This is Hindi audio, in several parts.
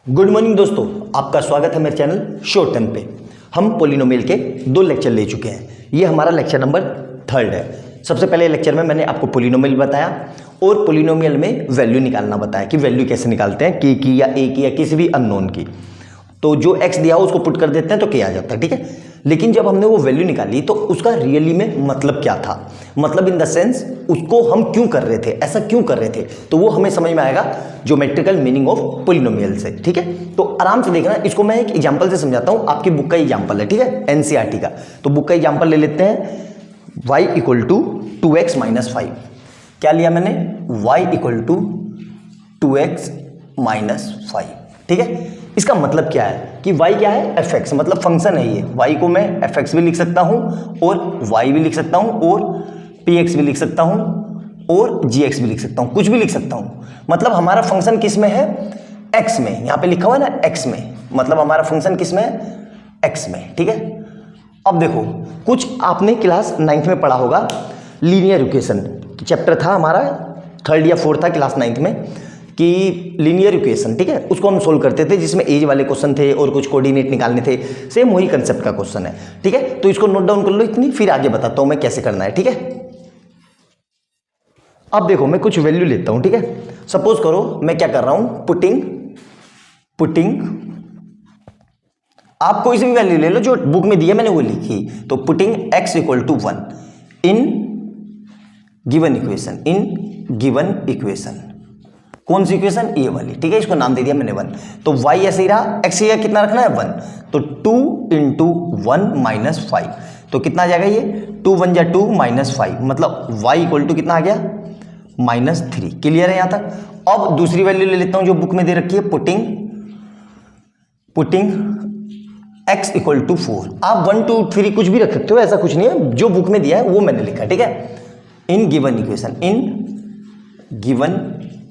गुड मॉर्निंग दोस्तों, आपका स्वागत है मेरे चैनल शॉर्ट टर्म पे। हम पोलिनोमियल के 2 लेक्चर ले चुके हैं। ये हमारा लेक्चर नंबर 3 है। सबसे पहले लेक्चर में मैंने आपको पोलिनोमियल बताया और पोलिनोमियल में वैल्यू निकालना बताया कि वैल्यू कैसे निकालते हैं, के की या ए की या किसी भी अननोन की। तो जो एक्स दिया हो उसको पुट कर देते हैं तो के आ जाता है, ठीक है। लेकिन जब हमने वो वैल्यू निकाली तो उसका रियली में मतलब क्या था, मतलब इन द सेंस उसको हम क्यों कर रहे थे, ऐसा क्यों कर रहे थे, तो वो हमें समझ में आएगा ज्योमेट्रिकल मीनिंग ऑफ पोलिनोमियल से, ठीक है। तो आराम से देखना, इसको मैं एक एग्जांपल से समझाता हूं। आपकी बुक का एग्जांपल है, ठीक है, एनसीईआरटी का। तो बुक का एग्जांपल ले लेते हैं। y equal to 2x minus 5। क्या लिया मैंने? y equal to 2x minus 5, ठीक है। इसका मतलब क्या है कि y क्या है? fx, मतलब फंक्शन है ये। y को मैं fx भी लिख सकता हूं और y भी लिख सकता हूं और px भी लिख सकता हूं और gx भी लिख सकता हूं, कुछ भी लिख सकता हूं। मतलब हमारा फंक्शन किस में है? x में। यहां पे लिखा हुआ है ना x में, मतलब हमारा फंक्शन किस में है? x में, ठीक है। अब देखो, कुछ आपने क्लास 9th में पढ़ा होगा, लीनियर इक्वेशन चैप्टर था हमारा, 3rd या 4th था क्लास 9th में, कि लीनियर इक्वेशन, ठीक है, उसको हम सोल्व करते थे, जिसमें एज वाले क्वेश्चन थे और कुछ कोऑर्डिनेट निकालने थे। सेम वही कंसेप्ट का क्वेश्चन है, ठीक है। तो इसको नोट डाउन कर लो इतनी, फिर आगे बताता हूं मैं कैसे करना है, ठीक है। अब देखो, मैं कुछ वैल्यू लेता हूं, ठीक है। सपोज करो मैं क्या कर रहा हूं, पुटिंग आप कोई सी भी वैल्यू ले लो जो बुक में दी है, मैंने वो लिखी। तो putting x equal to 1 in given equation, कौन सी इक्वेशन? ये वाली, ठीक है। इसको नाम दे दिया मैंने 1। तो y ऐसे ही रहा, x या कितना रखना है? 1। तो 2 इंटू 1 माइनस 5, तो कितना आ जाएगा ये? 2 1 जा 2 माइनस 5, मतलब y इक्वल टू कितना आ गया? -3। क्लियर है यहां तक? अब दूसरी वैल्यू ले लेता हूं जो बुक में दे रखी है, पुटिंग x इक्वल टू 4। आप 1 2 3 कुछ भी रख सकते हो, ऐसा कुछ नहीं है, जो बुक में दिया है वो मैंने लिखा, ठीक है। इन गिवन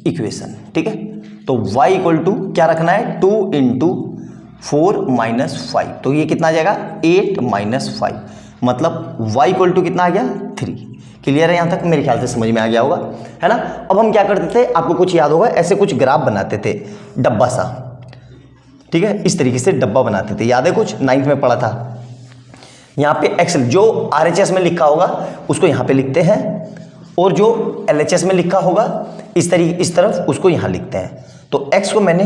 इक्वेशन, ठीक है। तो y इक्वल टू क्या रखना है? 2 इंटू 4 माइनस 5, तो ये कितना आ जाएगा? 8 माइनस 5, मतलब y इक्वल टू कितना आ गया? 3। क्लियर है यहां तक? मेरे ख्याल से समझ में आ गया होगा, है ना। अब हम क्या करते थे, आपको कुछ याद होगा, ऐसे कुछ ग्राफ बनाते थे, डब्बा सा, ठीक है। इस तरीके से डब्बा बनाते थे, याद है? कुछ 9th में पढ़ा था। यहाँ पे एक्स जो RHS में लिखा होगा उसको यहाँ पे लिखते हैं, और जो LHS में लिखा होगा इस तरफ उसको यहाँ लिखते हैं। तो x को मैंने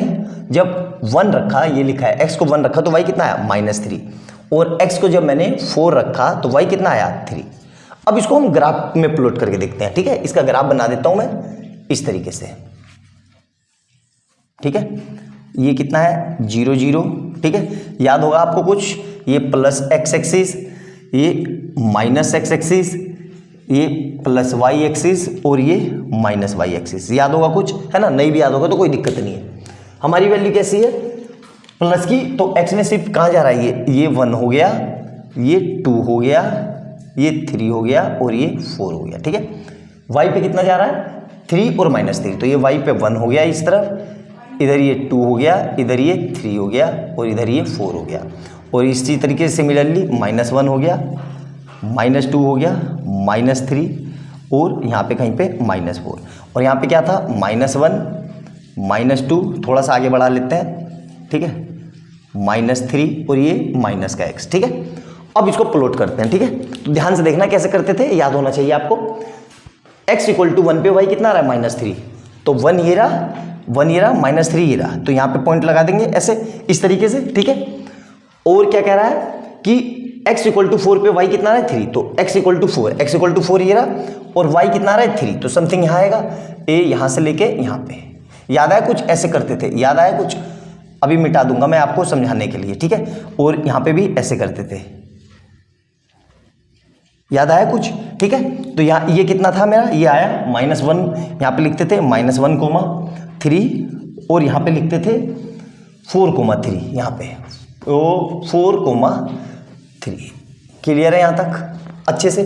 जब 1 रखा, ये लिखा है x को 1 रखा तो y कितना आया? -3। और x को जब मैंने 4 रखा तो y कितना आया? 3। अब इसको हम ग्राफ में प्लॉट करके देखते हैं, ठीक है। इसका ग्राफ बना देता हूं मैं इस तरीके से, ठीक है। ये कितना है? 0 0, ठीक है। याद होगा आपको कुछ, ये प्लस x एक्सिस, ये माइनस x एक्सिस, ये प्लस y एक्सिस और ये माइनस y एक्सिस। याद होगा कुछ, है ना? नहीं भी याद होगा तो कोई दिक्कत नहीं है। हमारी वैल्यू कैसी है? प्लस की। तो x में सिर्फ कहाँ जा रहा है? ये 1 हो गया, ये 2 हो गया, ये 3 हो गया और ये 4 हो गया, ठीक है। y पे कितना जा रहा है? 3 और -3, तो ये y पे 1 हो गया इस तरफ, इधर ये 2 हो गया, इधर ये 3 हो गया और इधर ये 4 हो गया। और इसी तरीके से सिमिलरली -1 हो गया, -2 हो गया, -3 और यहाँ पे कहीं पे -4। और यहाँ पे क्या था? -1 -2, थोड़ा सा आगे बढ़ा लेते हैं, ठीक है, -3 और ये माइनस का x, ठीक है। अब इसको प्लॉट करते हैं, ठीक है। तो ध्यान से देखना कैसे करते थे, याद होना चाहिए आपको। x इक्वल टू 1 पे y कितना रहा? -3। तो 1 ये रहा, -3 ये रहा, तो यहाँ पे पॉइंट लगा देंगे ऐसे, इस तरीके से, ठीक है। और क्या कह रहा है कि x इक्वल टू 4 पे y कितना है? 3। तो x इक्वल टू 4 ये रहा, और y कितना रहा है? 3। तो समथिंग यहाँ आएगा, a यहाँ से लेके यहाँ पे। याद आया कुछ? ऐसे करते थे, याद आया कुछ? अभी मिटा दूंगा मैं आपको समझाने के लिए, ठीक है। और यहाँ पे भी ऐसे करते थे, याद आया कुछ? ठीक है। तो यहाँ ये कितना था मेरा? ये आया -1, यहाँ पे लिखते थे -1,3 और यहाँ पे लिखते थे 4,3, यहाँ पे तो 4,3। क्लियर है यहाँ तक अच्छे से?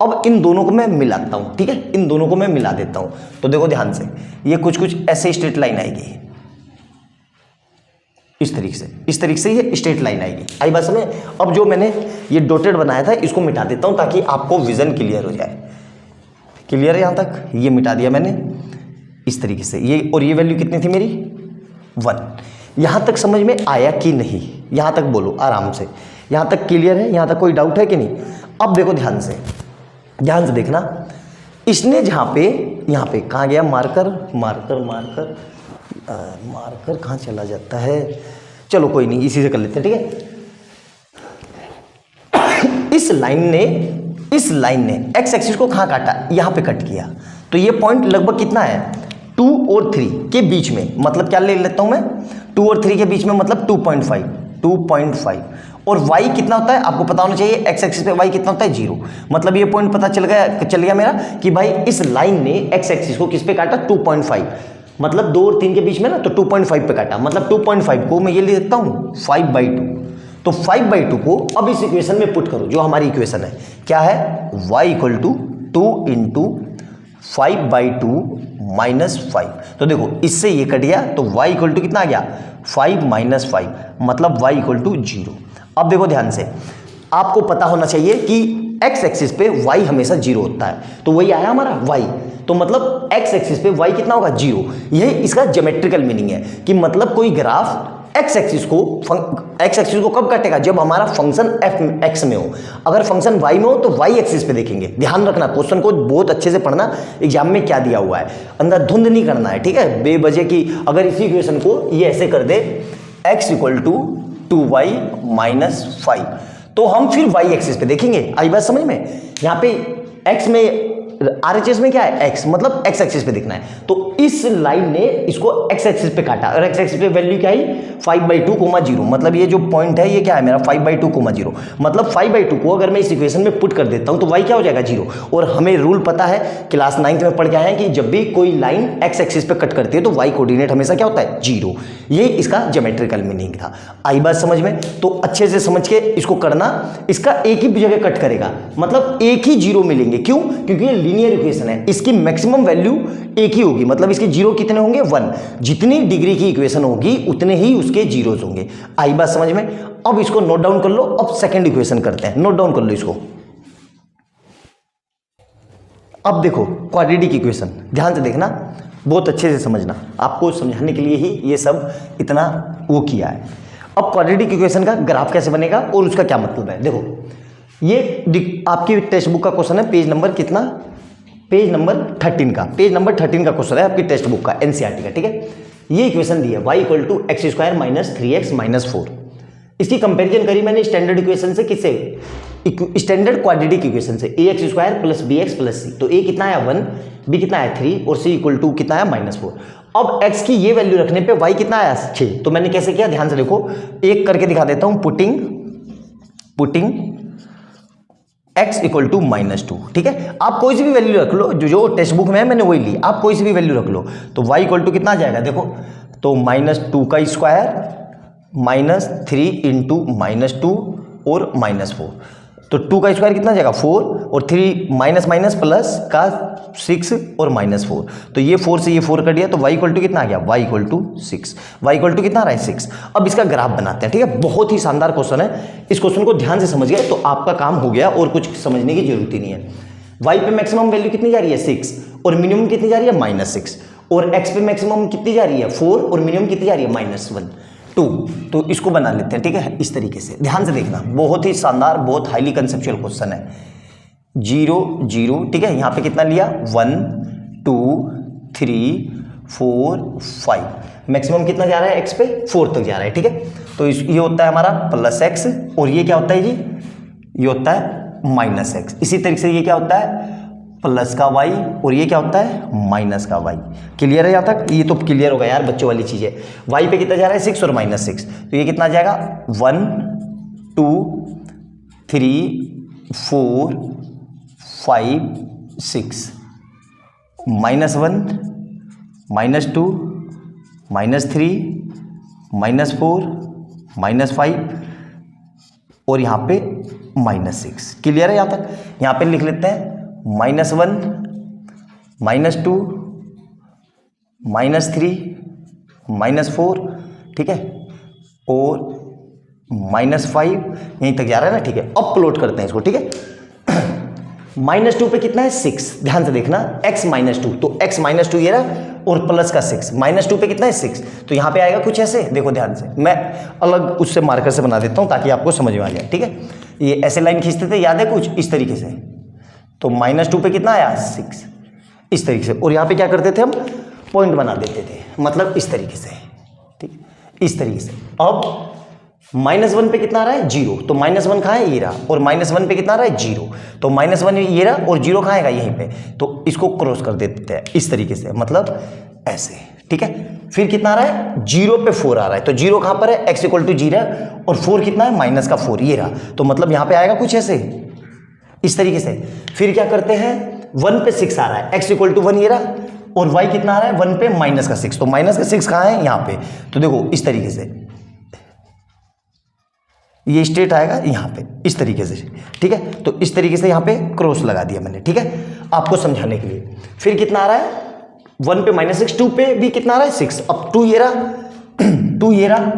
अब इन दोनों को मैं मिलाता हूँ, ठीक है, इन दोनों को मैं मिला देता हूँ। तो देखो ध्यान से, ये कुछ ऐसे स्ट्रेट लाइन आएगी, इस तरीके से ये स्ट्रेट लाइन आएगी। आई बात समझ? अब जो मैंने ये डॉटेड बनाया था इसको मिटा देता हूँ ताकि आपको विजन क्लियर हो जाए। क्लियर है यहाँ तक? ये मिटा दिया मैंने इस तरीके से। ये और ये वैल्यू कितनी थी मेरी? 1। यहाँ तक समझ में आया कि नहीं? यहाँ तक बोलो आराम से, यहाँ तक क्लियर है? यहाँ तक कोई डाउट है कि नहीं? अब देखो ध्यान से देखना, इसने जहाँ पे यहाँ पे कहाँ गया मार्कर, मार्कर कहाँ चला जाता है? चलो कोई नहीं, इसी से कर लेते हैं, ठीक है। इस लाइन ने एक्स एक्सिस को कहाँ काटा? यहाँ पे कट किया। तो ये पॉइंट लगभग कितना है? 2 और 3 के बीच में, मतलब क्या ले लेता हूँ मैं, 2 और 3 के बीच में, मतलब 2.5 और y कितना होता है आपको पता होना चाहिए, x एक्सिस पे y कितना होता है 0। मतलब ये पॉइंट पता चल गया मेरा कि भाई इस लाइन ने x एक्सिस को किस पे काटा? 2.5, मतलब 2 और 3 के बीच में ना, तो 2.5 पे काटा। मतलब 2.5 को मैं ये ले सकता हूँ 5/2। तो 5/2 को अब इस इक्वेशन में पुट करो, जो हमारी इक्वेशन है क्या है, y = 2 × 5/2 - 5। तो देखो इससे ये कट गया, तो y = कितना आ गया? 5 - 5, मतलब y = 0। अब देखो ध्यान से, आपको पता होना चाहिए कि x एक्सिस पे y हमेशा 0 होता है, तो वही आया हमारा y। तो मतलब x एक्सिस पे y कितना होगा? 0। यही इसका ज्योमेट्रिकल मीनिंग है कि मतलब कोई ग्राफ x एक्सिस को कब काटेगा? जब हमारा फंक्शन x में हो। अगर फंक्शन y में हो तो y एक्सिस पे देखेंगे। ध्यान रखना, क्वेश्चन को बहुत अच्छे से पढ़ना, एग्जाम में क्या दिया हुआ है, अंदर धुंध नहीं करना है, ठीक है, बेवजह की। अगर इसी इक्वेशन को ये ऐसे कर दे, x = 2y - 5, तो हम फिर y एक्सिस पे देखेंगे। आई बात समझ में? यहाँ पे x में RHS में क्या है? x, मतलब x एक्सिस पे दिखना है। तो इस लाइन ने इसको x एक्सिस पे काटा, और x एक्सिस पे वैल्यू क्या है? 5/2, 0। मतलब ये जो पॉइंट है ये क्या है मेरा? 5/2, 0। मतलब 5/2 को अगर मैं इस इक्वेशन में पुट कर देता हूं तो y क्या हो जाएगा? 0। और हमें रूल पता है, क्लास 9th में पढ़ के आए हैं कि जब भी कोई लाइन x एक्सिस पे कट करती है तो y कोऑर्डिनेट हमेशा क्या होता है? 0। ये इसका ज्योमेट्रिकल मीनिंग था। आई बात समझ में? तो अच्छे से समझ के इसको करना। इसका एक ही जगह कट करेगा, मतलब एक ही 0 मिलेंगे। क्यों? क्योंकि ये लीनियर इक्वेशन है, इसकी मैक्सिमम वैल्यू एक ही होगी, मतलब इसके 0 कितने होंगे? 1। जितनी डिग्री की इक्वेशन होगी उतने ही उसके जीरोस होंगे। आई बात समझ में? अब इसको नोट डाउन कर लो। अब सेकंड इक्वेशन करते हैं, नोट डाउन कर लो इसको। अब देखो क्वाड्रेटिक इक्वेशन, ध्यान से देखना, बहुत अच्छे से समझना, आपको समझाने के लिए ही ये सब इतना वो किया है। अब क्वाड्रेटिक इक्वेशन का ग्राफ कैसे बनेगा और उसका क्या मतलब है? देखो ये आपकी टेक्स्ट बुक का क्वेश्चन है, पेज नंबर कितना? पेज नंबर 13 का, क्वेश्चन है आपकी टेक्स्ट बुक का, एनसीईआरटी का, ठीक है। ये इक्वेशन दी है y = x² - 3x - 4। इसकी कंपैरिजन करी मैंने स्टैंडर्ड इक्वेशन से, किससे? स्टैंडर्ड क्वाड्रेटिक इक्वेशन से, ax² + bx + c। तो a कितना आया? 1, b कितना आया? 3 और c = कितना आया? -4। अब x की ये वैल्यू रखने पे y कितना आया? 6। तो मैंने कैसे किया? ध्यान से देखो, एक करके दिखा देता हूं। पुटिंग x = -2, ठीक है। आप कोई सी भी वैल्यू रख लो, जो टेक्स्ट बुक में है मैंने वही ली, आप कोई सी भी वैल्यू रख लो। तो y = कितना आ जाएगा? देखो तो -2 का स्क्वायर -3 × -2 और -4। तो 2 का स्क्वायर कितना जाएगा? 4 और 3 माइनस प्लस का 6 और -4। तो ये 4 से ये 4 कट गया, तो y = कितना आ गया? y = 6। y = कितना आ रहा है? 6। अब इसका ग्राफ बनाते हैं, ठीक है। बहुत ही शानदार क्वेश्चन है, इस क्वेश्चन को ध्यान से समझ गए तो आपका काम हो गया और कुछ समझने की जरूरत ही नहीं है। y पे मैक्सिमम वैल्यू कितनी जा रही है? 6 और मिनिमम कितनी जा रही है? -6। और x पे मैक्सिमम कितनी जा रही है? 4 और मिनिमम कितनी जा रही है? -1, 2। तो इसको बना लेते हैं, ठीक है, इस तरीके से। ध्यान से देखना, बहुत ही शानदार, बहुत हाईली कंसेप्चुअल क्वेश्चन है। 0 0, ठीक है। यहाँ पे कितना लिया? 1 2 3 4 5। मैक्सिमम कितना जा रहा है? x पे 4 तक जा रहा है, ठीक है। तो ये होता है हमारा +x और ये क्या होता है जी? ये होता है -x। इसी तरीके से ये क्या होता है? प्लस का y और ये क्या होता है? माइनस का y। क्लियर है यहाँ तक? ये तो क्लियर होगा यार, बच्चों वाली चीज़ है। y पे कितना जा रहा है? 6 और -6। तो ये कितना आ जाएगा? 1 2 3 4 5 6 -1 -2 -3 -4 -5 और यहाँ पे -6। क्लियर है यहाँ तक? यहाँ पे लिख लेते हैं -1 -2 -3 -4, ठीक है, और -5 यहीं तक जा रहा है ना, ठीक है। अब प्लॉट करते हैं इसको, ठीक है। -2 पे कितना है 6, ध्यान से देखना x -2, तो x -2 ये रहा और प्लस का 6, -2 पे कितना है 6, तो यहाँ पे आएगा कुछ ऐसे, देखो ध्यान से, मैं अलग उससे मार्कर से बना देता हूँ ताकि आपको समझ में आ जाए, ठीक है। ये ऐसे लाइन खींचते थे, याद है कुछ इस तरीके से, तो -2 पे कितना आया 6, इस तरीके से, और यहाँ पे क्या करते थे हम, पॉइंट बना देते थे, मतलब इस तरीके से, ठीक है, इस तरीके से। अब -1 पे कितना आ रहा है 0, तो -1 कहाँ है ये रहा, और -1 पे कितना आ रहा है 0, तो -1 ये रहा और 0 कहाँ आएगा यहीं पे, तो इसको क्रॉस कर देते हैं इस तरीके से, मतलब ऐसे, ठीक है। फिर कितना आ रहा है 0 पे 4 आ रहा है, तो 0 कहाँ पर है, x = 0 और 4 कितना है -4 ये रहा, तो मतलब यहाँ पे आएगा कुछ ऐसे इस तरीके से। फिर क्या करते हैं 1 पे 6 आ रहा है, x = 1 ये रहा और y कितना आ रहा है 1 पे -6, तो -6 कहाँ है यहाँ पे, तो देखो इस तरीके से ये स्ट्रेट आएगा यहाँ पे इस तरीके से, ठीक है। तो इस तरीके से यहाँ पे क्रॉस लगा दिया मैंने, ठीक है, आपको समझाने के लिए। फिर कितना आ रहा है 1 पे -6, 2 पे भी कितना आ रहा है 6, अब 2 ये रहा 2 ये रहा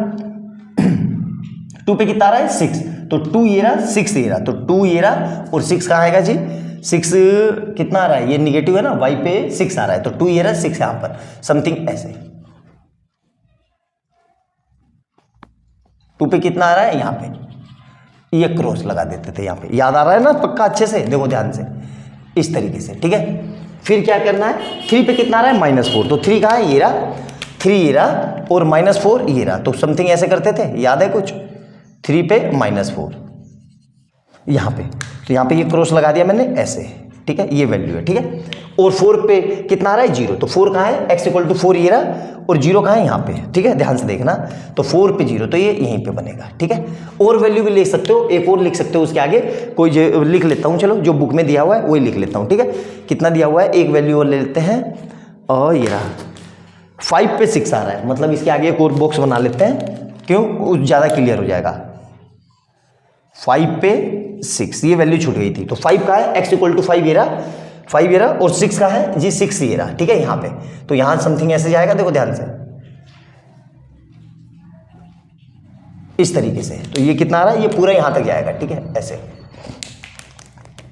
2 पे कितना आ रहा है 6, तो 2 ये रहा 6 ये रहा, तो 2 ये रहा और 6 कहाँ आएगा जी, 6 कितना आ रहा है, ये निगेटिव है ना, y पे 6 आ रहा है, तो 2 ये रहा 6 यहाँ पर, समथिंग ऐसे। 2 पे कितना आ रहा है यहाँ पे, ये क्रॉस लगा देते थे यहाँ पे, याद आ रहा है ना पक्का अच्छे से, देखो ध्यान से इस तरीके से, ठीक है। फिर क्या करना है 3 पे कितना आ रहा है -4, तो 3 कहाँ है ये रहा, 3 ये रहा और -4 ये रहा, तो समथिंग ऐसे करते थे, याद है कुछ, 3 पे -4 यहाँ पे, तो यहाँ पे ये क्रॉस लगा दिया मैंने ऐसे, ठीक है, ये वैल्यू है, ठीक है। और 4 पे कितना आ रहा है 0, तो 4 कहाँ है, x = 4 ये रहा और 0 कहाँ है यहाँ पे, ठीक है, ध्यान से देखना, तो 4 पे 0, तो ये यहीं पे बनेगा, ठीक है। और वैल्यू भी ले सकते हो, एक और लिख सकते हो उसके आगे, कोई लिख लेता हूँ, चलो जो बुक में दिया हुआ है वही लिख लेता हूँ, ठीक है। कितना दिया हुआ है, एक वैल्यू और ले लेते हैं, और ये रहा 5 पे 6 आ रहा है, मतलब इसके आगे एक और बॉक्स बना लेते हैं, क्यों, ज़्यादा क्लियर हो जाएगा। 5 पे 6 ये वैल्यू छूट गई थी, तो 5 का है, x = 5 ये रहा, 5 ये रहा और 6 का है जी 6 ये रहा, ठीक है, यहाँ पे, तो यहाँ समथिंग ऐसे जाएगा, देखो ध्यान से इस तरीके से, तो ये कितना आ रहा है, ये पूरा यहाँ तक जाएगा, ठीक है, ऐसे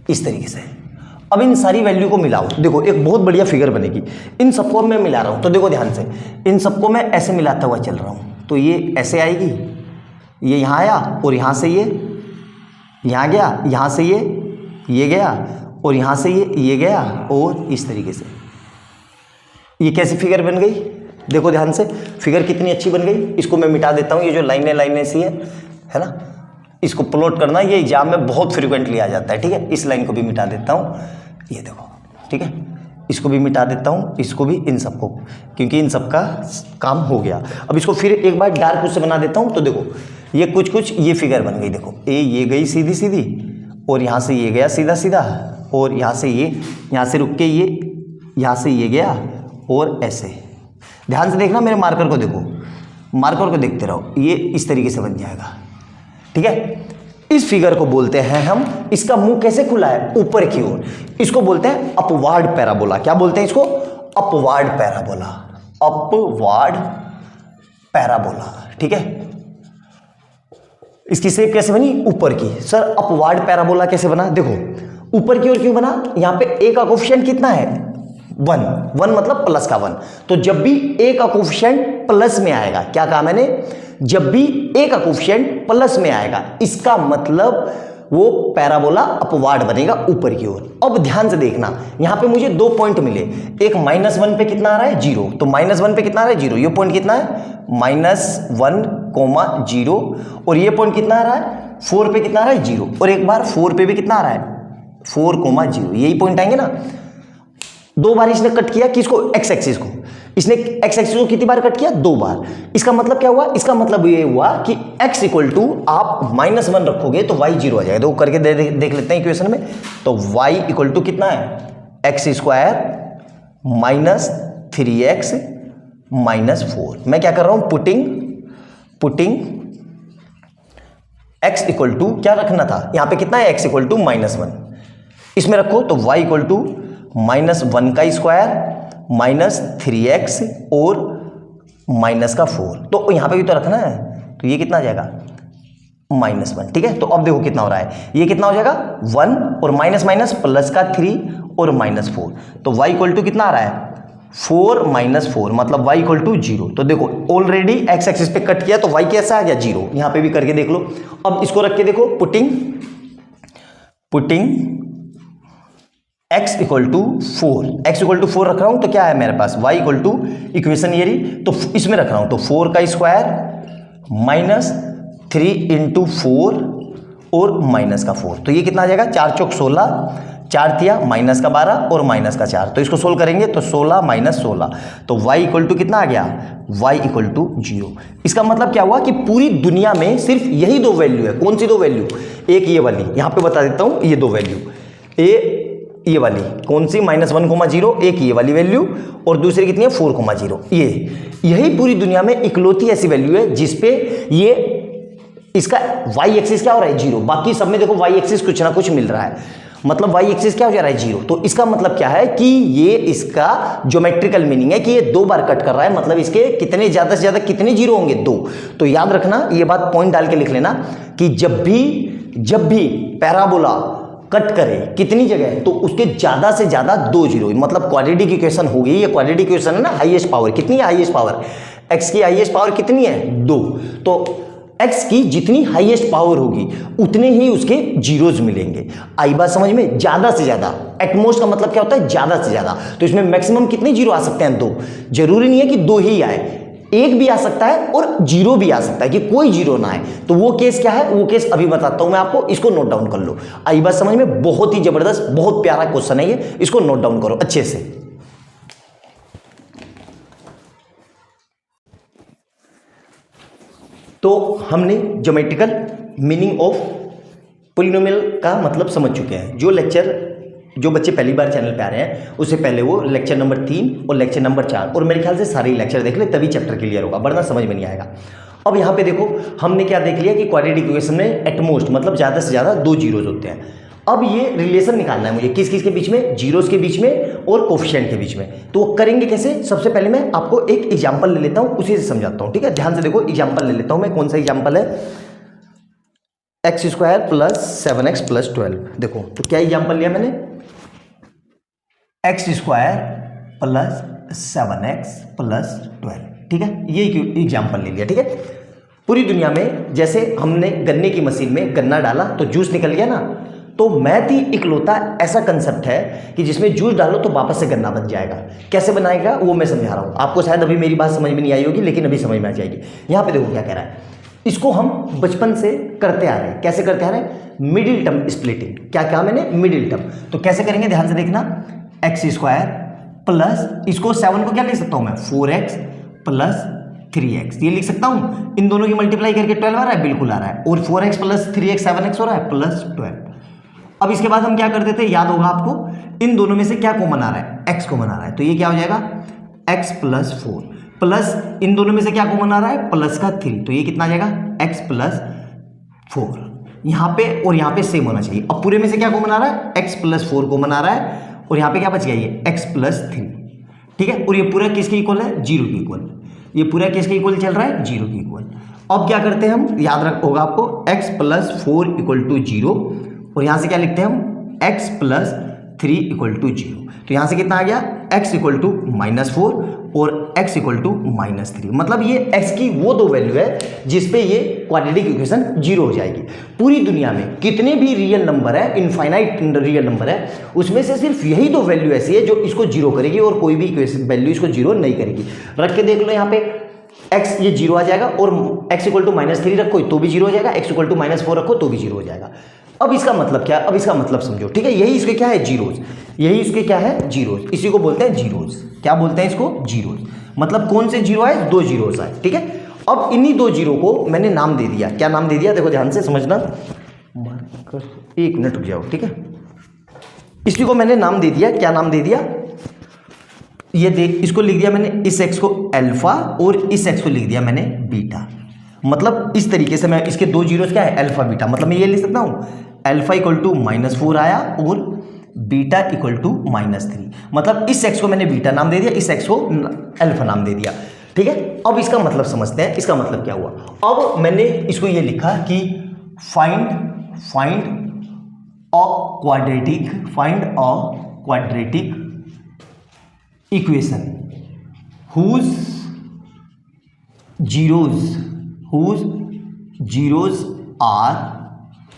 इस तरीके से। अब इन सारी वैल्यू को मिलाओ, देखो एक बहुत बढ़िया फिगर बनेगी, इन सबको मैं मिला रहा हूँ, तो देखो ध्यान से, इन सबको मैं ऐसे मिलाता हुआ चल रहा हूँ, तो ये ऐसे आएगी, ये यहाँ आया और यहाँ से ये यहाँ गया, यहाँ से ये गया और यहाँ से ये गया, और इस तरीके से ये कैसी फिगर बन गई, देखो ध्यान से, फिगर कितनी अच्छी बन गई। इसको मैं मिटा देता हूँ, ये जो लाइनें सी है ना, इसको प्लॉट करना ये एग्जाम में बहुत फ्रिक्वेंटली आ जाता है, ठीक है। इस लाइन को भी मिटा देता हूँ, ये देखो, ठीक है, इसको भी मिटा देता हूँ, इसको भी, इन सबको, क्योंकि इन सब का काम हो गया। अब इसको फिर एक बार डार्क उससे बना देता हूँ, तो देखो ये कुछ ये फिगर बन गई, देखो ये गई सीधी सीधी और यहाँ से ये गया सीधा सीधा और यहाँ से ये, यहाँ से रुक के ये, यहाँ से ये गया और ऐसे। ध्यान से देखना मेरे मार्कर को, देखो मार्कर को देखते रहो, ये इस तरीके से बन जाएगा, ठीक है। इस फिगर को बोलते हैं हम, इसका मुंह कैसे खुला है ऊपर की ओर, इसको बोलते हैं अपवार्ड पैराबोला। क्या बोलते हैं इसको, अपवार्ड पैराबोला, अपवार्ड पैराबोला, ठीक है। इसकी शेप कैसे बनी, ऊपर की। सर अपवार्ड पैराबोला कैसे बना, देखो ऊपर की ओर क्यों बना, यहाँ पे ए का कोफिशिएंट कितना है 1 मतलब प्लस का 1, तो जब भी ए का कोफिशिएंट प्लस में आएगा, क्या कहा मैंने, जब भी ए का कोफिशिएंट प्लस में आएगा इसका मतलब वो पैराबोला अपवार्ड बनेगा ऊपर की ओर। अब ध्यान से देखना, यहाँ पे मुझे 2 पॉइंट मिले, एक -1 पे कितना आ रहा है 0, तो -1 पे कितना आ रहा है 0, ये पॉइंट कितना है -1, 0, और ये पॉइंट कितना आ रहा है 4 पे कितना आ रहा है 0, और एक बार 4 पे भी कितना आ रहा है 4, 0, यही पॉइंट आएंगे ना। 2 बार इसने कट किया किसको, एक्स एक्सिस को, इसने एक्स एक्सिस को कितनी बार कट किया 2 बार। इसका मतलब क्या हुआ, इसका मतलब ये हुआ कि x = आप -1 रखोगे तो y 0 आ जाएगा। तो करके देख लेते हैं इक्वेशन में, तो y = कितना है x² - 3x - 4। मैं क्या कर रहा हूं, पुटिंग x = क्या रखना था यहाँ पे, कितना है x = -1, इसमें रखो तो y = -1 का स्क्वायर -3x और -4, तो यहाँ पे भी तो रखना है, तो ये कितना आ जाएगा -1, ठीक है। तो अब देखो कितना हो रहा है, ये कितना हो जाएगा 1 और माइनस माइनस प्लस का 3 और -4, तो y इक्वल टू कितना आ रहा है 4 - 4, मतलब y इक्वल टू 0। तो देखो ऑलरेडी x एक्सिस पे कट किया तो y कैसा आ गया 0, यहां पे भी करके देख लो। अब इसको रख के देखो, पुटिंग x इक्वल टू 4 रख रहा हूं तो क्या है मेरे पास y इक्वल टू इक्वेशन ये रही, तो इसमें रख रहा हूं तो 4 का स्क्वायर -3 × 4 और माइनस का 4, तो ये कितना आ जाएगा 4 × 16, 4 तिया माइनस का 12 और माइनस का 4, तो इसको सोल्व करेंगे तो 16 - 16, तो y इक्वल टू कितना आ गया y इक्वल टू 0। इसका मतलब क्या हुआ कि पूरी दुनिया में सिर्फ यही दो वैल्यू है। कौन सी दो वैल्यू, एक ये वाली, यहां पे बता देता हूं, ये दो वैल्यू, ये वाली कौन सी -1,0, एक ये वाली वैल्यू और दूसरी कितनी है 4,0, यही पूरी दुनिया में इकलौती ऐसी वैल्यू है जिसपे ये इसका y एक्सिस क्या हो रहा है 0, बाकी सब में देखो y एक्सिस कुछ ना कुछ मिल रहा है, मतलब y एक्सिस क्या हो जा रहा है 0। तो इसका मतलब क्या है कि ये इसका ज्योमेट्रिकल मीनिंग है कि ये 2 बार कट कर रहा है, मतलब इसके कितने ज्यादा से ज्यादा कितने जीरो होंगे 2। तो याद रखना ये बात, पॉइंट डाल के लिख लेना कि जब भी पैराबोला कट करे कितनी जगह, तो उसके ज्यादा से ज्यादा 2 जीरो, मतलब क्वाड्रेटिक इक्वेशन होगी, ये क्वाड्रेटिक इक्वेशन है ना, हाईएस्ट पावर कितनी है, हाईएस्ट पावर x की हाईएस्ट पावर कितनी है 2, तो x की जितनी हाईएस्ट पावर होगी उतने ही उसके जीरोज मिलेंगे। आई बात समझ में, ज्यादा से ज्यादा, एटमोस्ट का मतलब क्या होता है ज्यादा से ज्यादा, तो इसमें मैक्सिमम कितने जीरो आ सकते हैं 2, जरूरी नहीं है कि 2 ही आए, 1 भी आ सकता है और 0 भी आ सकता है कि कोई जीरो ना आए। तो वो केस क्या है, वो केस अभी बताता हूं मैं आपको, इसको नोट डाउन कर लो। आई बात समझ में, बहुत ही जबरदस्त, बहुत प्यारा क्वेश्चन है ये, इसको नोट डाउन करो अच्छे से। तो हमने ज्योमेट्रिकल मीनिंग ऑफ पॉलिनोमियल का मतलब समझ चुके हैं। जो बच्चे पहली बार चैनल पे आ रहे हैं उससे पहले वो लेक्चर नंबर 3 और लेक्चर नंबर 4 और मेरे ख्याल से सारे लेक्चर देख ले, तभी चैप्टर क्लियर होगा, वरना समझ में नहीं आएगा। अब यहाँ पे देखो हमने क्या देख लिया कि क्वाड्रेटिक इक्वेशन में एटमोस्ट मतलब ज़्यादा से ज़्यादा 2 जीरोज होते हैं। अब ये रिलेशन निकालना है मुझे, किस किस के बीच में, जीरोस के बीच में और कोफिशिएंट के बीच में। तो वो करेंगे कैसे, सबसे पहले मैं आपको एक एग्जांपल ले लेता हूँ, उसी से समझाता हूँ, ठीक है। ध्यान से देखो, एग्जांपल ले लेता हूँ मैं, कौन सा एग्जांपल है, x² + 7x + 12। देखो तो क्या एग्जांपल लिया मैंने, x² + 7x + 12, ठीक है, ये एग्जांपल ले लिया, ठीक है। पूरी दुनिया में जैसे हमने गन्ने की मशीन में गन्ना डाला तो जूस निकल गया ना, तो मैथ ही इकलौता ऐसा कंसेप्ट है कि जिसमें जूस डालो तो वापस से गन्ना बन जाएगा। कैसे बनाएगा वो मैं समझा रहा हूं आपको, शायद अभी मेरी बात समझ में नहीं आई होगी लेकिन अभी समझ में आ जाएगी। यहां पे देखो क्या कह रहा है, इसको हम बचपन से करते आ रहे हैं। कैसे करते आ रहे हैं, मिडिल टर्म स्प्लिटिंग। क्या कहा मैंने, मिडिल टर्म। तो कैसे करेंगे, ध्यान से देखना, x² प्लस, इसको 7 को क्या लिख सकता हूं मैं, 4x + 3x, ये लिख सकता हूं। इन दोनों की मल्टीप्लाई करके 12 आ रहा है, बिल्कुल आ रहा है, और 4x + 3x 7x हो रहा है +12। अब इसके बाद हम क्या करते थे, याद होगा आपको, इन दोनों में से क्या कॉमन आ रहा है, x कॉमन आ रहा है, तो ये क्या हो जाएगा x + 4 प्लस इन दोनों में से क्या कॉमन आ रहा है, प्लस का 3, तो ये कितना आ जाएगा x + 4। यहां पे और यहां पे सेम होना चाहिए। अब पूरे में से क्या कॉमन आ रहा है, x + 4 कॉमन आ रहा है, और यहां पे क्या बच गया, ये x + 3, ठीक है। और ये पूरा किसके इक्वल है, 0 के इक्वल। ये पूरा किसके इक्वल चल रहा है, 0 के इक्वल। अब क्या करते हैं हम, याद रख होगा आपको, x + 4 = 0, और यहां से क्या लिखते हैं हम, x + 3 = 0। तो यहां से कितना आ गया, x = -4 और x = -3। मतलब ये x की वो दो वैल्यू है जिसपे ये क्वाड्रेटिक इक्वेशन 0 हो जाएगी। पूरी दुनिया में कितने भी रियल नंबर है, इनफाइनाइट रियल नंबर है, उसमें से सिर्फ यही दो वैल्यू ऐसी है जो इसको 0 करेगी और कोई भी वैल्यू इसको 0 नहीं करेगी। रख के देख लो, यहाँ पे x ये 0 आ जाएगा, और x = -3 रखो तो भी 0 हो जाएगा, x = -4 रखो तो भी 0 हो जाएगा। अब इसका मतलब क्या, अब इसका मतलब समझो, ठीक है। यही इसके क्या है, जीरोज, यही इसके क्या है, जीरोज, इसी को बोलते हैं जीरोज। क्या बोलते हैं इसको, जीरोज। मतलब कौन से जीरो आए, 2 जीरोज आए, ठीक है। अब इन्हीं 2 जीरो को मैंने नाम दे दिया। क्या नाम दे दिया, देखो ध्यान से समझना, मार्कर 1 मिनट रुक जाओ, ठीक है। इसी को मैंने नाम दे दिया, क्या नाम दे दिया, ये देख, इसको लिख दिया मैंने, इस x को अल्फा और इस x को लिख दिया मैंने बीटा। मतलब इस तरीके से मैं इसके 2 जीरोस क्या है, अल्फा बीटा। मतलब मैं ये लिख सकता हूँ, अल्फा = -4 आया और बीटा = -3। मतलब इस x को मैंने बीटा नाम दे दिया, इस x को अल्फा नाम दे दिया, ठीक है। अब इसका मतलब समझते हैं, इसका मतलब क्या हुआ। अब मैंने इसको ये लिखा कि find a quadratic equation whose zeros are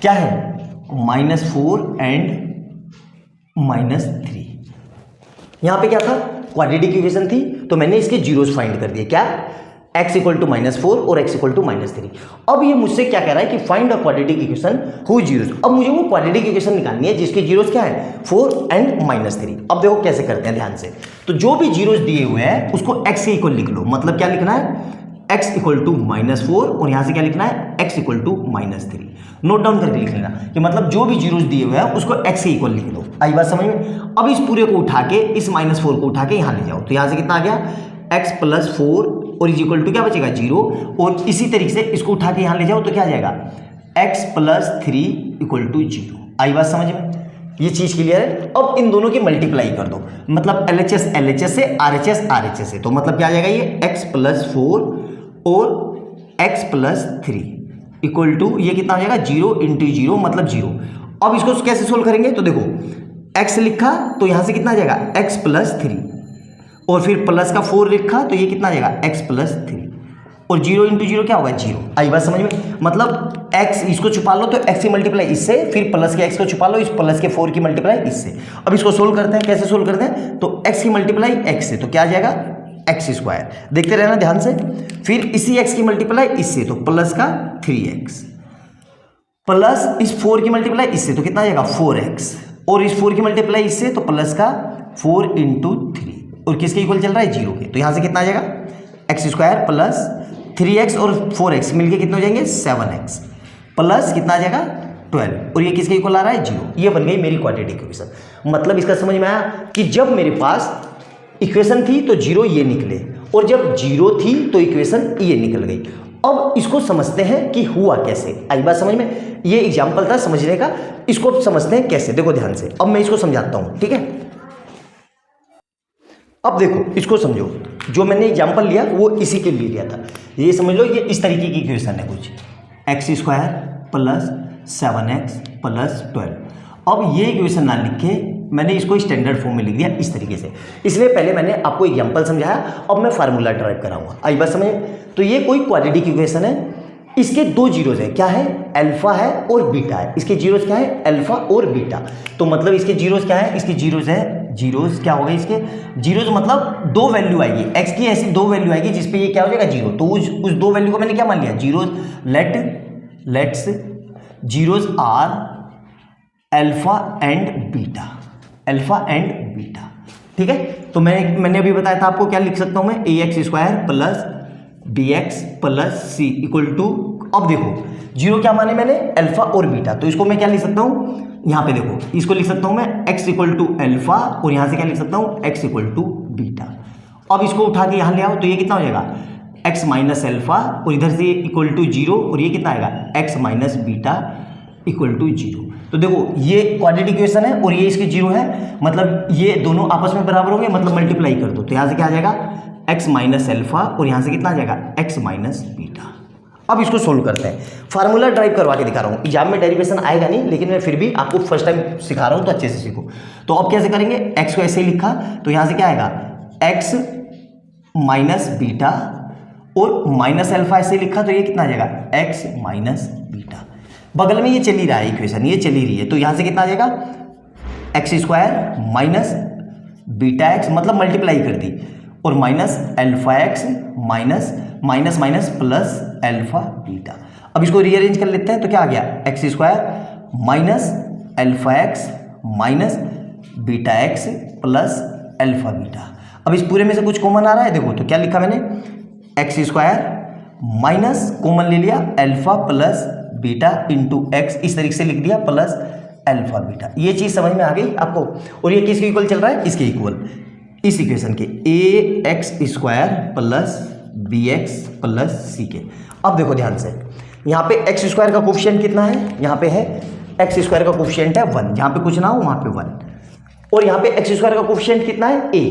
क्या है -4 एंड -3। यहां पे क्या था, क्वाड्रेटिक इक्वेशन थी, तो मैंने इसके जीरोस फाइंड कर दिए। क्या, x इक्वल टू -4 और x इक्वल टू -3। अब ये मुझसे क्या कह रहा है कि find a quadratic equation who zeros. अब मुझे वो क्वाड्रेटिक इक्वेशन निकालनी है जिसके जीरोस क्या है 4 एंड -3। अब देखो कैसे करते हैं ध्यान से। तो जो भी जीरोस दिए हुए हैं उसको x के इक्वल लिख लो। मतलब क्या लिखना है, x इक्वल टू -4 और यहां से क्या लिखना है x equal to -3। Note down करके लिख लेना कि मतलब जो भी जीरोस दिए हुए हैं उसको x के इक्वल लिख दो। आई बात समझ में। अब इस पूरे को उठा के इस -4 को उठा के यहां ले जाओ, तो यहां से कितना आ गया x + 4 और इज इक्वल टू क्या बचेगा 0। और इसी तरीके से इसको उठा के यहां ले जाओ तो क्या आ जाएगा x + 3 इक्वल टू 0। आई बात समझ में, ये चीज क्लियर है। अब इन दोनों की मल्टीप्लाई कर दो, मतलब LHS से RHS से, तो मतलब क्या आ जाएगा ये x + 4 और x + 3 इक्वल टू ये कितना हो जाएगा 0 × 0 मतलब 0। अब इसको कैसे सोल्व करेंगे, तो देखो x लिखा तो यहां से कितना आ जाएगा x + 3 और फिर प्लस का 4 लिखा तो ये कितना आ जाएगा x + 3 और 0 × 0 क्या होगा 0। आई बात समझ में, मतलब x इसको छुपा लो तो x की मल्टीप्लाई इससे, फिर प्लस के x को छुपा लो इस प्लस के 4 की मल्टीप्लाई इससे। अब इसको सोल्व करते हैं, कैसे सोल्व करते हैं, तो x की मल्टीप्लाई x से तो क्या आ जाएगा x²। देखते रहना ध्यान से। फिर इसी x की मल्टीप्लाई इससे तो प्लस का 3x प्लस इस 4 की मल्टीप्लाई इससे तो कितना आ जाएगा 4x और इस 4 की मल्टीप्लाई इससे तो प्लस का 4 × 3 और किसके इक्वल चल रहा है 0 के। तो यहां से कितना आ जाएगा x² प्लस 3x और 4x मिलके कितने हो जाएंगे 7x प्लस कितना आ जाएगा 12 और ये किसके इक्वल आ रहा है 0। ये बन गई मेरी क्वाड्रेटिक इक्वेशन। मतलब इसका समझ में आया कि जब मेरे पास इक्वेशन थी तो 0 ये निकले और जब 0 थी तो इक्वेशन ये निकल गई। अब इसको समझते हैं कि हुआ कैसे। आई बात समझ में, ये एग्जाम्पल था समझने का, इसको समझते हैं कैसे। देखो ध्यान से, अब मैं इसको समझाता हूं, ठीक है। अब देखो इसको समझो, जो मैंने एग्जाम्पल लिया वो इसी के लिए लिया था। ये समझ लो ये इस तरीके की इक्वेशन है कुछ, x² प्लस 7x प्लस 12। अब ये इक्वेशन ना लिख के मैंने इसको स्टैंडर्ड फॉर्म में लिख दिया इस तरीके से। इसलिए पहले मैंने आपको एग्जाम्पल समझाया, अब मैं फार्मूला ड्राइव कराऊंगा। आई बात समझ। तो ये कोई क्वाड्रेटिक इक्वेशन है, इसके 2 जीरोज है, क्या है अल्फा है और बीटा है। इसके जीरोज क्या है अल्फा और बीटा। तो मतलब इसके जीरोज क्या है, इसके जीरोज है, जीरोज क्या हो गए इसके जीरोज, मतलब 2 वैल्यू आएगी x की, ऐसी 2 वैल्यू आएगी जिसपे ये क्या हो जाएगा 0। तो उस 2 वैल्यू को मैंने क्या मान लिया zeros. Let's zeros are alpha and beta, alpha and beta, ठीक है। तो मैंने अभी बताया था आपको, क्या लिख सकता हूं मैं ax² plus bx plus c equal to, अब देखो 0 क्या माने मैंने अल्फा और बीटा, तो इसको मैं क्या लिख सकता हूं, यहां पे देखो इसको लिख सकता हूं मैं x इक्वल टू अल्फा और यहां से क्या लिख सकता हूं x इक्वल टू बीटा। अब इसको उठा के यहां ले आओ तो ये कितना हो जाएगा x माइनस अल्फा और इधर से इक्वल टू 0 और ये कितना आएगा x minus beta equal to 0। तो देखो ये क्वाड्रेटिक इक्वेशन है और ये इसके 0 है, मतलब ये दोनों आपस में बराबर होंगे, मतलब मल्टीप्लाई कर दो तो यहां से क्या आ जाएगा x माइनस अल्फा और यहां से कितना आ जाएगा x माइनस बीटा। अब इसको सोल्व करते हैं, फार्मूला ड्राइव करवा के दिखा रहा हूं। एग्जाम में डेरिवेशन आएगा नहीं, लेकिन मैं फिर भी आपको फर्स्ट टाइम सिखा रहा हूं तो अच्छे से सीखो। तो अब कैसे करेंगे, x को ऐसे ही लिखा तो यहां से क्या आएगा x माइनस बीटा और माइनस अल्फा ऐसे लिखा तो ये कितना आ जाएगा x माइनस बीटा। बगल में ये चली रहा है इक्वेशन, ये चली रही है, तो यहां से कितना आ जाएगा x² माइनस बीटा x, मतलब मल्टीप्लाई कर दी, और minus alpha x minus minus minus plus alpha beta. अब इसको रीअरेंज कर लेते हैं तो क्या आ गया x² minus alpha x minus beta x plus alpha beta. अब इस पूरे में से कुछ कॉमन आ रहा है, देखो तो क्या लिखा मैंने x² माइनस कॉमन ले लिया alpha plus beta into x, इस तरीके से लिख दिया प्लस अल्फा बीटा। ये चीज समझ में आ गई आपको। और ये किसके इक्वल चल रहा है, इसके इक्वल, इस इक्वेशन के ax² plus bx plus c के। अब देखो ध्यान से, यहाँ पे x² का कोफिशिएंट कितना है, यहाँ पे है x² का कोफिशिएंट है 1, जहाँ पे कुछ ना हो वहाँ पे 1, और यहाँ पे x² का कोफिशिएंट कितना है a।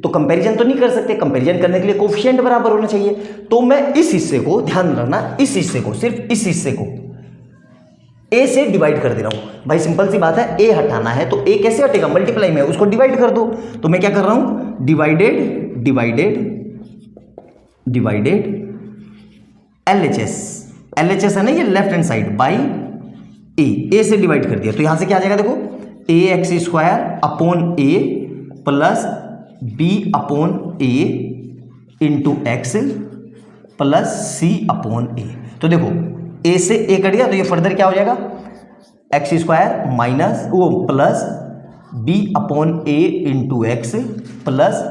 तो कंपैरिजन तो नहीं कर सकते, कंपैरिजन करने के लिए कोफिशिएंट बराबर होना चाहिए। तो मैं इस हिस्से को, ध्यान रखना, इस हिस्से को, सिर्फ इस हिस्से को ए से डिवाइड कर दे रहा हूँ। भाई सिंपल सी बात है, ए हटाना है तो ए कैसे हटेगा, मल्टीप्लाई में, उसको डिवाइड कर दो। तो मैं क्या कर रहा हूँ, divided divided divided LHS, LHS है ना ये लेफ्ट हैंड साइड, बाई ए से डिवाइड कर दिया। तो यहां से क्या आ जाएगा, देखो AX² upon a plus B upon A into x plus C upon a. तो देखो ए से ए कट गया तो ये फर्दर क्या हो जाएगा, X² माइनस वो plus B upon A into x plus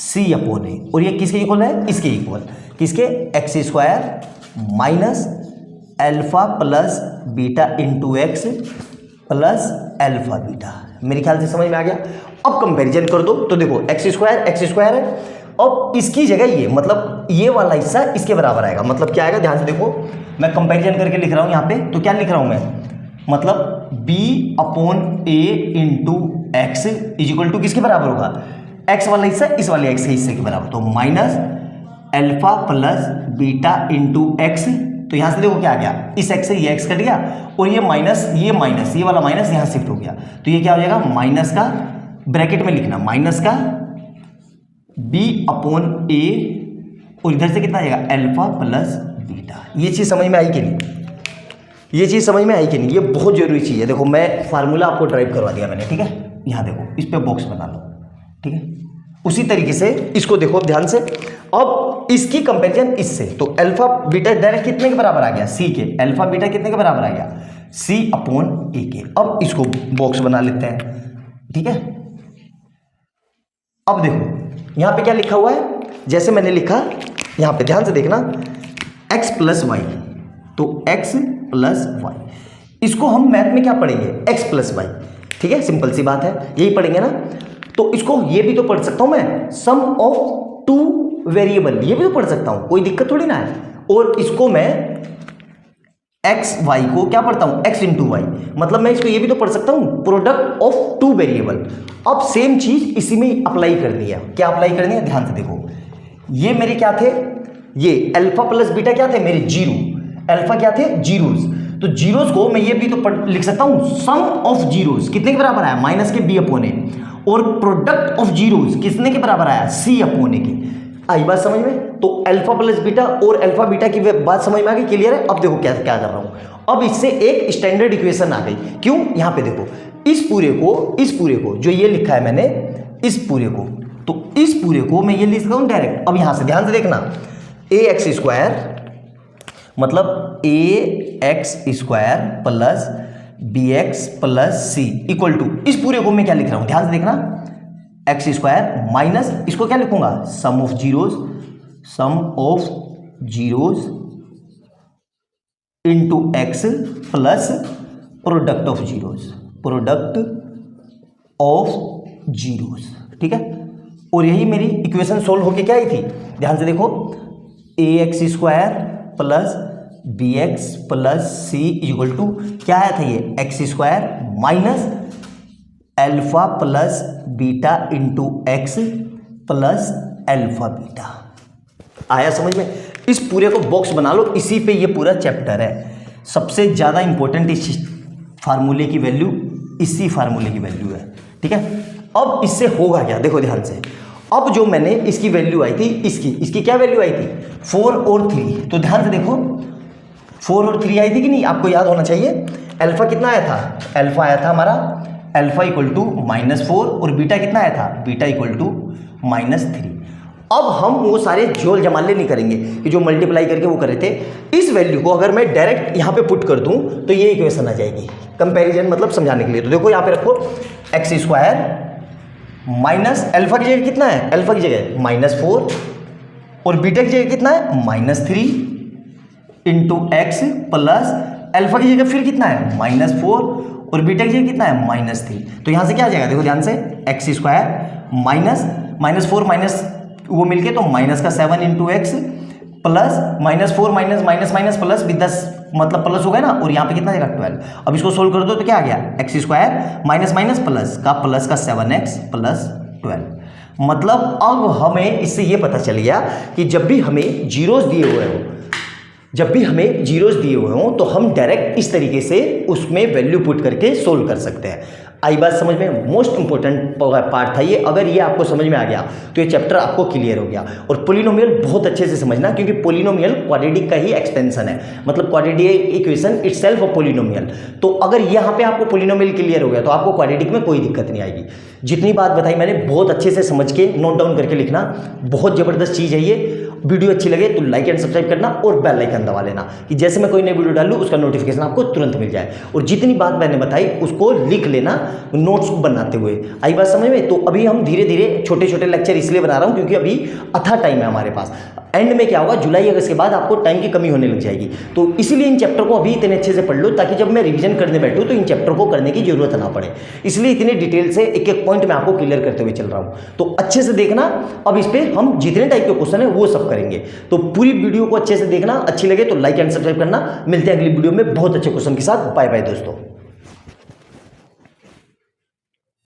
C upon a. और ये किसके इक्वल है, इसके इक्वल, किसके, X² minus alpha plus beta into x plus alpha beta. मेरे ख्याल से समझ में आ गया। अब कंपैरिजन कर दो तो देखो x² है, अब इसकी जगह ये, मतलब ये वाला हिस्सा इसके बराबर आएगा। मतलब क्या आएगा, ध्यान से देखो, मैं कंपैरिजन करके लिख रहा हूं यहाँ पे, तो क्या लिख रहा हूं मैं, मतलब b upon A into X is equal to किसके बराबर होगा, x वाला हिस्सा इस वाले x के हिस्से के बराबर, तो minus alpha plus beta into x. तो यहां से देखो क्या आ गया, इस x से ये x कट गया और ये माइनस ये वाला माइनस यहां शिफ्ट हो गया। तो ये क्या हो जाएगा, माइनस का, ब्रैकेट में लिखना, माइनस का b अपॉन ए और इधर से कितना आएगा, अल्फा प्लस बीटा। ये चीज समझ में आई कि नहीं, ये चीज समझ में आई कि नहीं, ये बहुत जरूरी चीज है। देखो मैं फार्मूला आपको ड्राइव करवा दिया मैंने, ठीक है, यहाँ देखो इस पे बॉक्स बना लो, ठीक है, उसी तरीके से इसको देखो ध्यान से। अब इसकी कंपैरिजन इससे, तो अल्फा बीटा डायरेक्ट कितने के बराबर आ गया, सी के, अल्फा बीटा कितने के बराबर आ गया, सी अपॉन ए के। अब इसको बॉक्स बना लेते हैं, ठीक है। अब देखो यहां पे क्या लिखा हुआ है, जैसे मैंने लिखा यहां पे ध्यान से देखना, x प्लस वाई, तो x प्लस वाई, इसको हम मैथ में क्या पढ़ेंगे, x प्लस वाई, ठीक है, सिंपल सी बात है, यही पढ़ेंगे ना। तो इसको ये भी तो पढ़ सकता हूं मैं, सम ऑफ टू वेरिएबल, ये भी तो पढ़ सकता हूं, कोई दिक्कत थोड़ी ना है। और इसको मैं एक्स वाई को क्या पढ़ता हूं, एक्स इंटू वाई, मतलब मैं इसको ये भी तो पढ़ सकता हूं, प्रोडक्ट ऑफ टू वेरिएबल। अब सेम चीज इसी में अप्लाई कर दिया, क्या अप्लाई करनी है, ध्यान से देखो, ये मेरे क्या थे, ये अल्फा प्लस बीटा क्या थे मेरे, जीरो, अल्फा क्या थे, जीरोस, तो जीरोस को मैं ये भी तो लिख सकता हूं, सम ऑफ जीरोस कितने के बराबर आया, माइनस के बी अपॉन ए, और प्रोडक्ट ऑफ जीरोस कितने के बराबर आया, सी अपॉन ए के। आई बात समझ में, तो अल्फा प्लस बीटा और अल्फा बीटा की बात समझ में आ गई, क्लियर है। अब देखो क्या क्या कर रहा हूं, अब इससे एक स्टैंडर्ड इक्वेशन आ गई, क्यों, यहां पे देखो, इस पूरे को जो ये लिखा है मैंने, इस पूरे को, तो इस पूरे को मैं ये लिख सकता हूं डायरेक्ट। अब यहां से ध्यान से देखना, ax² मतलब ax² plus bx plus C equal to, इस पूरे को मैं क्या लिख रहा हूं, ध्यान से देखना, x² माइनस इसको क्या लिखूंगा, sum of zeros into x plus product of zeros, ठीक है। और यही मेरी इक्वेशन सोल्व होके क्या आई थी, ध्यान से देखो, ax² plus bx plus C equal to क्या आया था, ये x² minus alpha plus beta into x plus alpha beta. आया समझ में, इस पूरे को बॉक्स बना लो, इसी पे ये पूरा चैप्टर है। सबसे ज़्यादा इंपॉर्टेंट इस फार्मूले की वैल्यू, इसी फार्मूले की वैल्यू है, ठीक है। अब इससे होगा क्या, देखो ध्यान से, अब जो मैंने इसकी वैल्यू आई थी, इसकी क्या वैल्यू आई थी, 4 और 3, तो ध्यान से देखो 4 और 3 आई थी कि नहीं, आपको याद होना चाहिए। अल्फा कितना आया था, अल्फा आया था हमारा, अल्फा इक्वल टू -4, और बीटा कितना आया था, बीटा इक्वल टू -3। अब हम वो सारे जोल जमाले नहीं करेंगे कि जो मल्टीप्लाई करके वो कर रहे थे। इस वैल्यू को अगर मैं डायरेक्ट यहाँ पे पुट कर दूँ तो ये इक्वेशन आ जाएगी, कंपैरिजन मतलब समझाने के लिए। तो देखो यहाँ पे रखो, x² माइनस अल्फा की जगह कितना है, अल्फा की जगह -4, और बीटा की जगह कितना है, -3 इंटू एक्स प्लस अल्फा की जगह फिर कितना है, -4, और बीटा की जगह कितना है, -3। तो यहां से क्या आ जाएगा, देखो ध्यान से, x² माइनस -4 माइनस वो मिलके तो माइनस का 7 into x plus -4 minus plus भी 10, मतलब प्लस हो गया ना, और यहाँ पे कितना जाएगा 12। अब इसको सोल्व कर दो तो क्या आ गया, x² माइनस प्लस का 7x प्लस 12। मतलब अब हमें इससे ये पता चल गया कि जब भी हमें जीरोस दिए हुए हो जब भी हमें जीरोस दिए हुए हों तो हम डायरेक्ट इस तरीके से उसमें वैल्यू पुट करके सोल्व कर सकते हैं। आई बात समझ में? मोस्ट इंपॉर्टेंट पार्ट था ये। अगर ये आपको समझ में आ गया तो ये चैप्टर आपको क्लियर हो गया। और पोलिनोमियल बहुत अच्छे से समझना, क्योंकि पोलिनोमियल क्वाड्रेटिक का ही एक्सटेंशन है, मतलब quadratic equation itself a polynomial. तो अगर यहाँ पे आपको पोलिनोमियल क्लियर हो गया तो आपको क्वाड्रेटिक में कोई दिक्कत नहीं आएगी। जितनी बात बताई मैंने बहुत अच्छे से समझ के नोट डाउन करके लिखना, बहुत ज़बरदस्त चीज़ है ये। वीडियो अच्छी लगे तो लाइक एंड सब्सक्राइब करना और बेल आइकन दबा लेना कि जैसे मैं कोई नई वीडियो डालूं उसका नोटिफिकेशन आपको तुरंत मिल जाए। और जितनी बात मैंने बताई उसको लिख लेना नोट्स बनाते हुए। आई बात समझ में? तो अभी हम धीरे धीरे छोटे छोटे लेक्चर इसलिए बना रहा हूं क्योंकि अभी अथा टाइम है हमारे पास। एंड में क्या होगा, जुलाई अगस्त के बाद आपको टाइम की कमी होने लग जाएगी। तो इसीलिए इन चैप्टर को अभी इतने अच्छे से पढ़ लो ताकि जब मैं रिवीजन करने बैठूं तो इन चैप्टर को करने की जरूरत ना पड़े। इसलिए इतने डिटेल से एक एक पॉइंट मैं आपको क्लियर करते हुए चल रहा हूं। तो अच्छे से देखना। अब इस पर हम जितने टाइप के क्वेश्चन है वो सब करेंगे। तो पूरी वीडियो को अच्छे से देखना। अच्छी लगे तो लाइक एंड सब्सक्राइब करना। मिलते हैं अगली वीडियो में बहुत अच्छे क्वेश्चन के साथ। बाय बाय दोस्तों।